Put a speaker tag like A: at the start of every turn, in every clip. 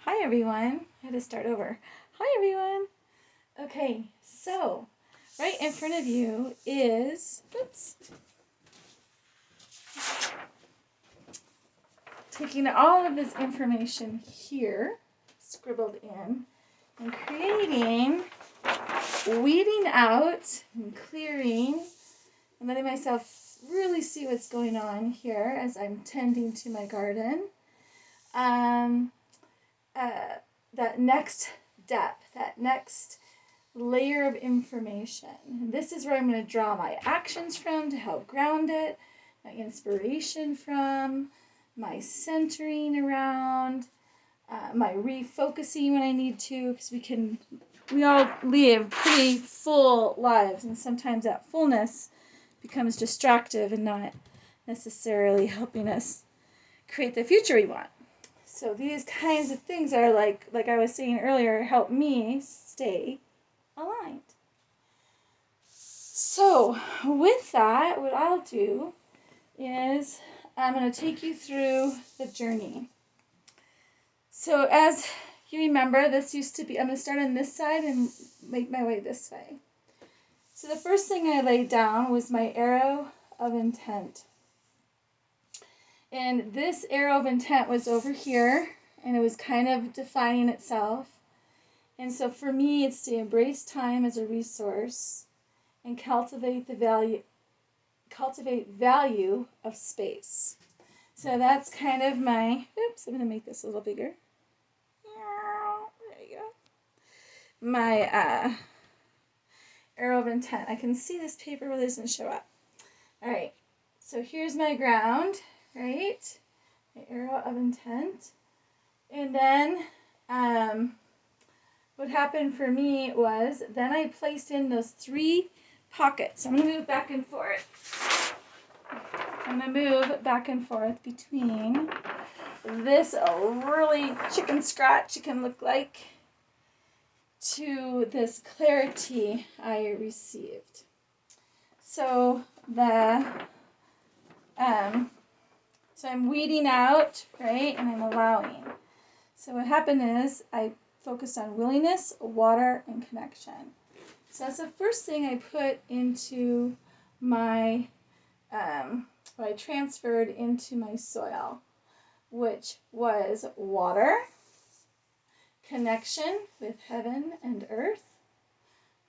A: Hi everyone. I had to start over. Hi everyone. Okay, so right in front of you is, taking all of this information here, scribbled in, and creating, weeding out, and clearing, and letting myself really see what's going on here as I'm tending to my garden. That next depth, that next layer of information. And this is where I'm going to draw my actions from to help ground it, my inspiration from, my centering around, my refocusing when I need to, because we all live pretty full lives, and sometimes that fullness becomes distractive and not necessarily helping us create the future we want. So these kinds of things are like I was saying earlier, help me stay aligned. So with that, what I'll do is I'm going to take you through the journey. So as you remember, this used to be, I'm going to start on this side and make my way this way. So the first thing I laid down was my arrow of intent. And this arrow of intent was over here, and it was kind of defining itself. And so for me, it's to embrace time as a resource and cultivate value of space. So that's kind of my, oops, I'm going to make this a little bigger. There you go. My arrow of intent. I can see this paper really doesn't show up. All right, so here's my ground, right? My arrow of intent. And then what happened for me was then I placed in those 3 pockets. I'm going to move back and forth. I'm going to move back and forth between this really chicken scratch it can look like to this clarity I received. So so I'm weeding out, right, and I'm allowing. So what happened is I focused on willingness, water, and connection. So that's the first thing I put into my, what I transferred into my soil, which was water, connection with heaven and earth,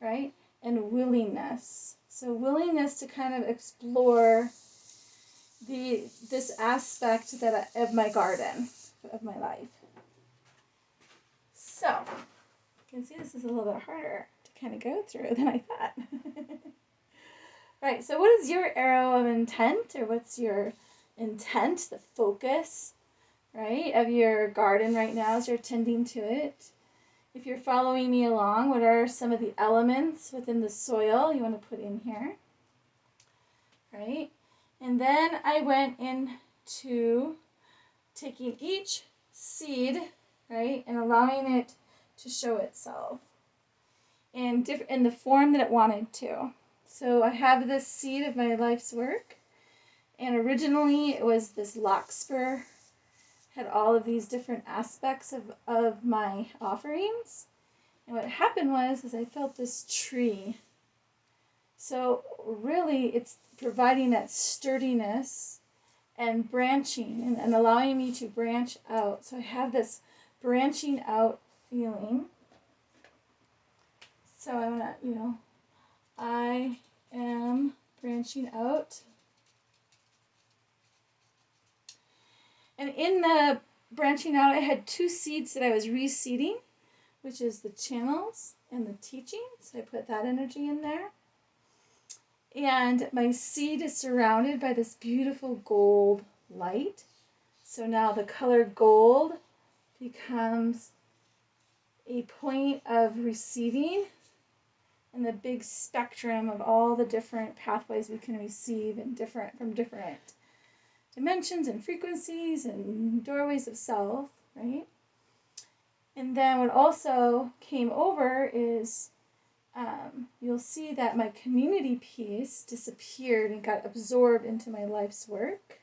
A: right, and willingness. So willingness to kind of explore this aspect of my garden, of my life. So, you can see this is a little bit harder to kind of go through than I thought. Right, so what is your arrow of intent, or what's your intent, the focus, right, of your garden right now as you're tending to it? If you're following me along, what are some of the elements within the soil you want to put in here, right? And then I went into taking each seed, right, and allowing it to show itself in the form that it wanted to. So I have this seed of my life's work, and originally it was this larkspur, had all of these different aspects of my offerings. And what happened was I felt this tree. So really it's providing that sturdiness and branching and allowing me to branch out. So I have this branching out feeling. So I'm gonna, I am branching out. And in the branching out, I had 2 seeds that I was reseeding, which is the channels and the teaching. So I put that energy in there. And my seed is surrounded by this beautiful gold light. So now the color gold becomes a point of receiving in the big spectrum of all the different pathways we can receive and from different dimensions and frequencies and doorways of self, right? And then what also came over is you'll see that my community piece disappeared and got absorbed into my life's work.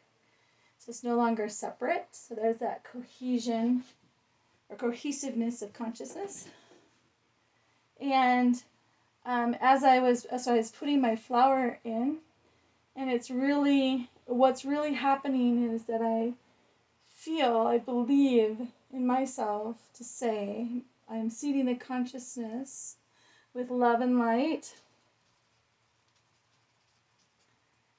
A: So it's no longer separate. So there's that cohesion or cohesiveness of consciousness. And as I was putting my flower in, and what's really happening is that I believe in myself to say, I'm seeding the consciousness with love and light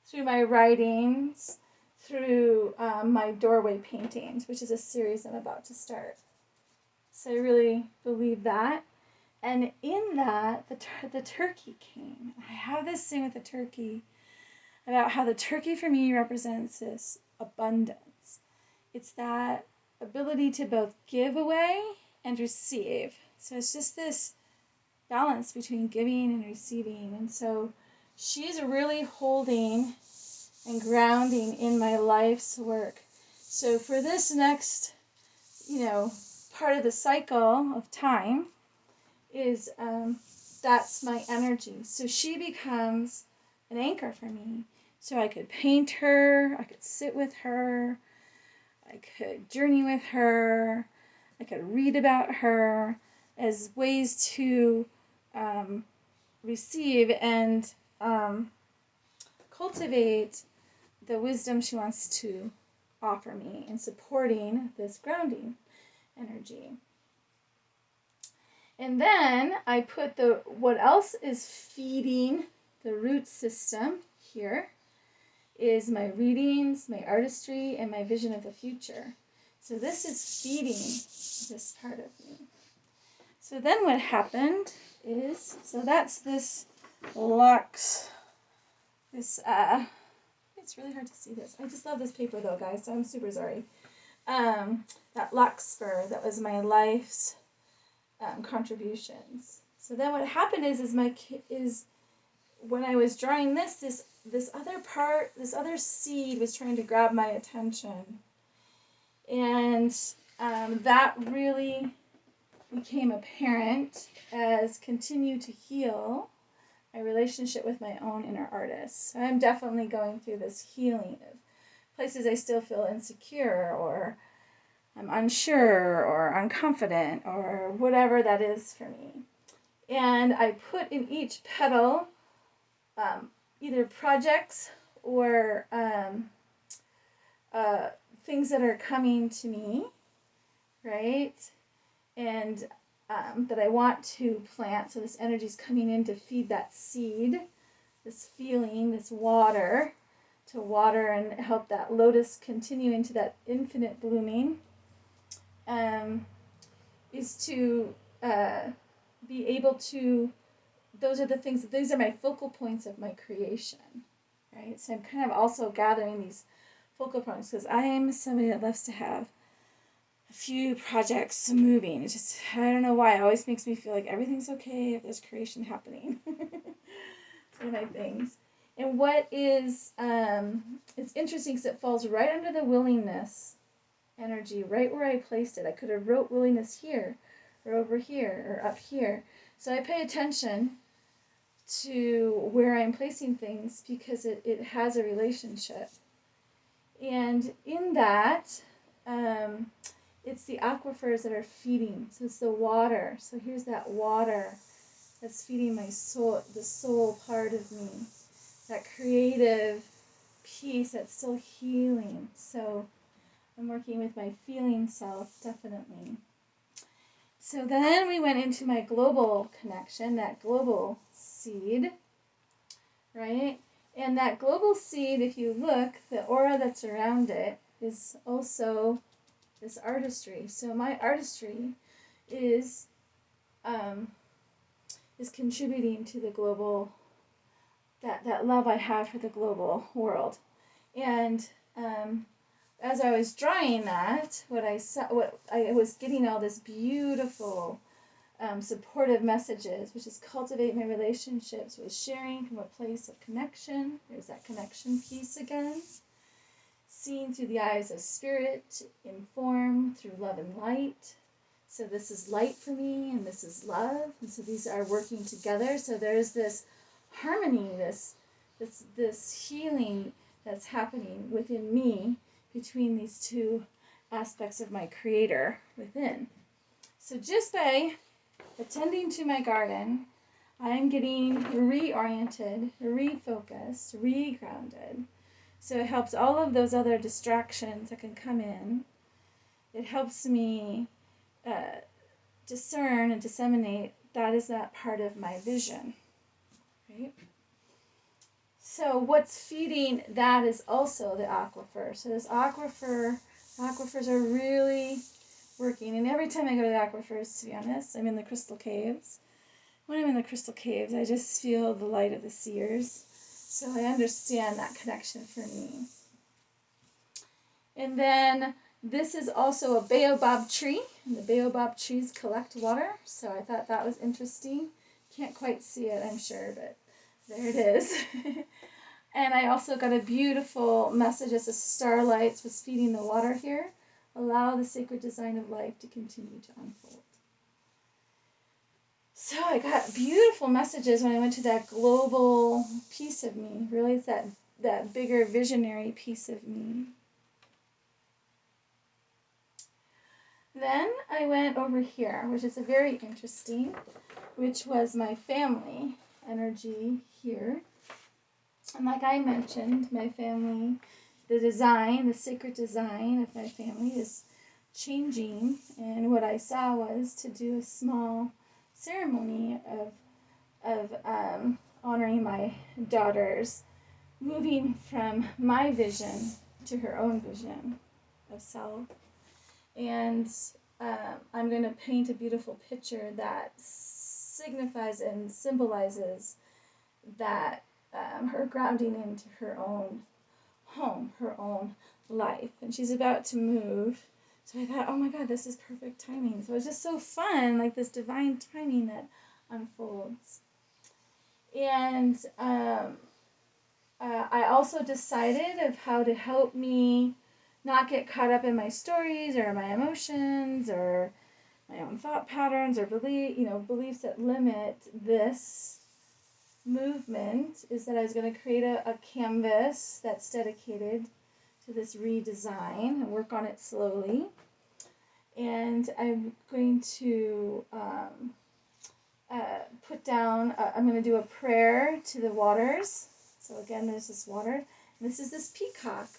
A: through my writings, through my doorway paintings, which is a series I'm about to start. So I really believe that. And in that, the turkey came. I have this thing with the turkey about how the turkey for me represents this abundance. It's that ability to both give away and receive. So it's just this balance between giving and receiving. And so she's really holding and grounding in my life's work. So for this next, part of the cycle of time is that's my energy. So she becomes an anchor for me. So I could paint her, I could sit with her, I could journey with her, I could read about her as ways to receive and cultivate the wisdom she wants to offer me in supporting this grounding energy. And then I put what else is feeding the root system here is my readings, my artistry, and my vision of the future. So this is feeding this part of me. So then what happened is, so that's this Lux, it's really hard to see this. I just love this paper though, guys, so I'm super sorry. That Larkspur, that was my life's contributions. So then what happened is when I was drawing this other seed was trying to grab my attention. And that really became apparent as continue to heal my relationship with my own inner artist. So I'm definitely going through this healing of places I still feel insecure or I'm unsure or unconfident or whatever that is for me. And I put in each petal either projects or things that are coming to me, right? And that I want to plant. So this energy is coming in to feed that seed, this feeling, this water, to water and help that lotus continue into that infinite blooming. Is to be able to, these are my focal points of my creation, right? So I'm kind of also gathering these focal points because I am somebody that loves to have a few projects moving. It's just, I don't know why, it always makes me feel like everything's okay if there's creation happening. It's one of my things. And what is, it's interesting because it falls right under the willingness energy, right where I placed it. I could have wrote willingness here, or over here, or up here. So I pay attention to where I'm placing things because it has a relationship. And in that, it's the aquifers that are feeding. So it's the water. So here's that water that's feeding my soul, the soul part of me, that creative piece that's still healing. So I'm working with my feeling self, definitely. So then we went into my global connection, that global seed, right? And that global seed, if you look, the aura that's around it is also this artistry. So my artistry is contributing to the global, that love I have for the global world. And as I was drawing that, I was getting all this beautiful supportive messages, which is cultivate my relationships, was sharing from a place of connection. There's that connection piece again. Seeing through the eyes of spirit, inform through love and light. So this is light for me, and this is love, and so these are working together. So there's this harmony, this healing that's happening within me between these two aspects of my creator within. So just by attending to my garden, I'm getting reoriented, refocused, regrounded. So it helps all of those other distractions that can come in. It helps me discern and disseminate that is not part of my vision, right? So what's feeding that is also the aquifer. So this aquifers are really working. And every time I go to the aquifers, to be honest, I'm in the crystal caves. When I'm in the crystal caves, I just feel the light of the seers. So I understand that connection for me. And then this is also a baobab tree. And the baobab trees collect water. So I thought that was interesting. Can't quite see it, I'm sure, but there it is. And I also got a beautiful message as the starlights was feeding the water here. Allow the sacred design of life to continue to unfold. So I got beautiful messages when I went to that global piece of me. Really, it's that bigger visionary piece of me. Then I went over here, which is a very interesting, which was my family energy here. And like I mentioned, my family, the design, the sacred design of my family is changing. And what I saw was to do a small ceremony of honoring my daughters, moving from my vision to her own vision of self. And I'm going to paint a beautiful picture that signifies and symbolizes that her grounding into her own home, her own life. And she's about to move. So I thought, oh my God, this is perfect timing. So it's just so fun, like this divine timing that unfolds. And I also decided of how to help me not get caught up in my stories or my emotions or my own thought patterns or beliefs that limit this movement, is that I was going to create a canvas that's dedicated to this redesign and work on it slowly. And I'm going to put down, I'm going to do a prayer to the waters. So again, there's this water. And this is this peacock.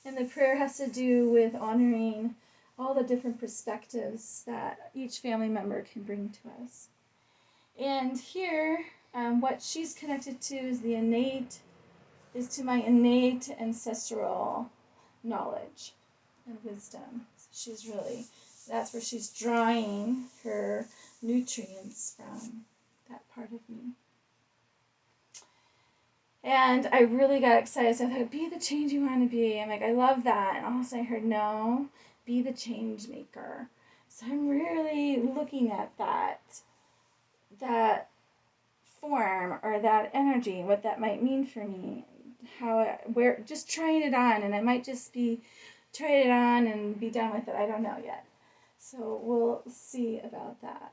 A: And the prayer has to do with honoring all the different perspectives that each family member can bring to us. And here, what she's connected to is to my innate ancestral knowledge and wisdom. So that's where she's drawing her nutrients from, that part of me. And I really got excited. So I thought, be the change you want to be. I'm like, I love that. And all of a sudden I heard, no, be the change maker. So I'm really looking at that form or that energy, what that might mean for me, just trying it on, and I might just be trying it on and be done with it. I don't know yet. So we'll see about that.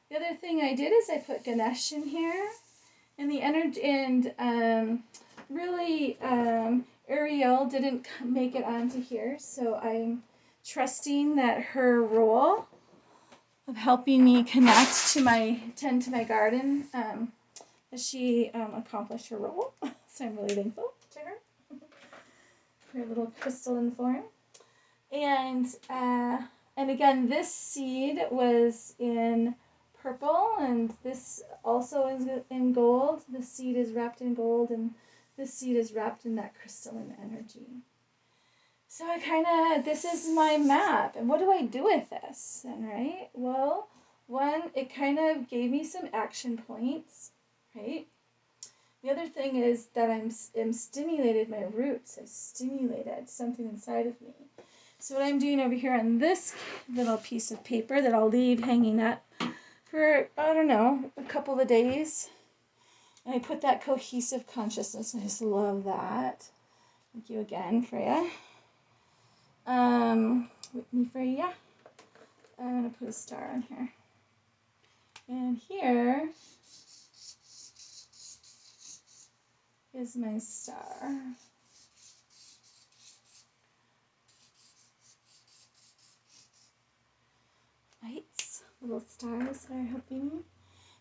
A: The other thing I did is I put Ganesh in here, and the energy, and really Ariel didn't make it onto here, so I'm trusting that her role of helping me tend to my garden, she accomplished her role. So I'm really thankful to her. Her little crystalline form. And again, this seed was in purple, and this also is in gold. This seed is wrapped in gold, and this seed is wrapped in that crystalline energy. So this is my map. And what do I do with this then, right? Well, one, it kind of gave me some action points, right? The other thing is that I'm stimulated my roots. I've stimulated something inside of me. So what I'm doing over here on this little piece of paper that I'll leave hanging up for, I don't know, a couple of days. And I put that cohesive consciousness. I just love that. Thank you again, Freya. Whitney Freya. I'm going to put a star on here. And here is my star. Lights. little stars that are helping me.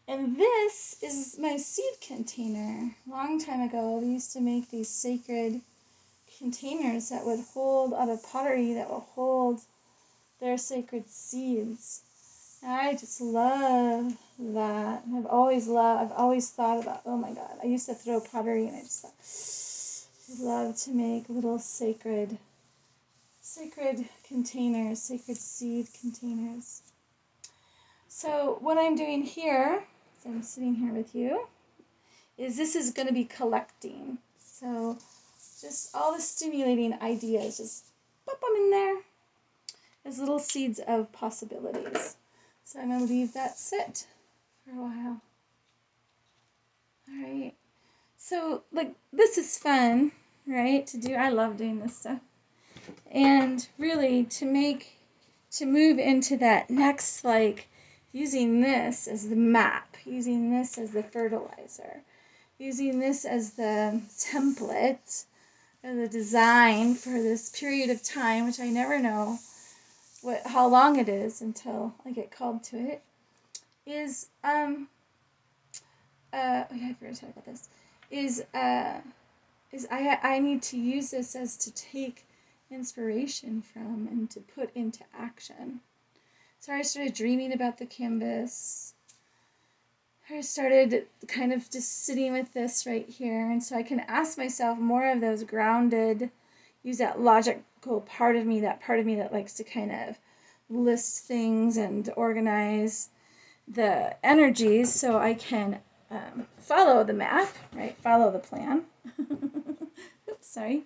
A: And this is my seed container. A long time ago, we used to make these sacred containers that would hold, out of pottery, that will hold their sacred seeds. And I just love that. I've always thought about, oh my God, I used to throw pottery and I just thought, I'd love to make little sacred containers, sacred seed containers. So what I'm doing here, as I'm sitting here with you, is this is going to be collecting. So just all the stimulating ideas, just pop them in there as little seeds of possibilities. So I'm going to leave that sit for a while. All right. So, like, this is fun, right, to do. I love doing this stuff. And really, to move into that next, like, using this as the map, using this as the fertilizer, using this as the template or the design for this period of time, which I never know how long it is until I get called to it, is I forgot to talk about this. I need to use this as to take inspiration from and to put into action. So I started dreaming about the canvas. I started kind of just sitting with this right here, and so I can ask myself more of those grounded, use that logical part of me that likes to kind of list things and organize the energies so I can follow the map, right? Follow the plan. Oops, sorry.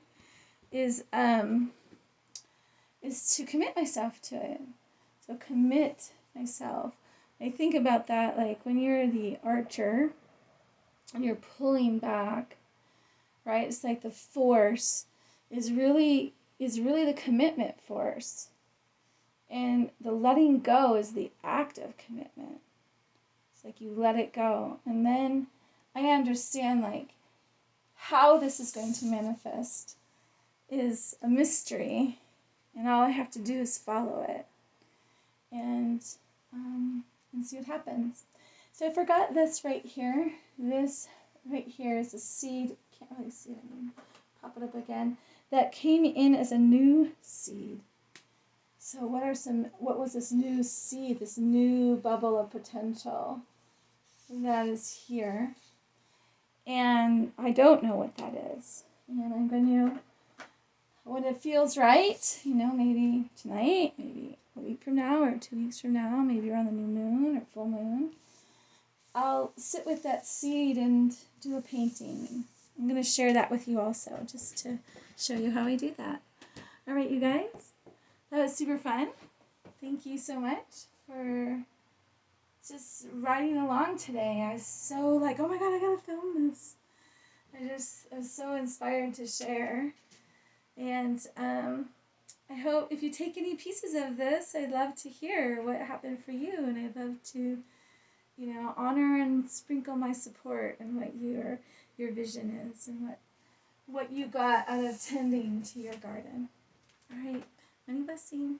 A: Is to commit myself to it. So commit myself. I think about that like when you're the archer and you're pulling back, right? It's like the force is really the commitment force. And the letting go is the act of commitment. It's like you let it go. And then I understand like how this is going to manifest is a mystery. And all I have to do is follow it. And see what happens. So I forgot this right here. This right here is a seed. Can't really see it. I'm going to pop it up again. That came in as a new seed. So what was this new seed, this new bubble of potential that is here? And I don't know what that is. And I'm going to, when it feels right, maybe tonight, maybe a week from now or 2 weeks from now, maybe around the new moon or full moon, I'll sit with that seed and do a painting. I'm going to share that with you also, just to show you how I do that. All right, you guys. That was super fun. Thank you so much for just riding along today. I was so like, oh my God, I gotta film this. I was so inspired to share. And I hope if you take any pieces of this, I'd love to hear what happened for you. And I'd love to, honor and sprinkle my support and what your vision is and what you got out of tending to your garden. All right. Many blessings.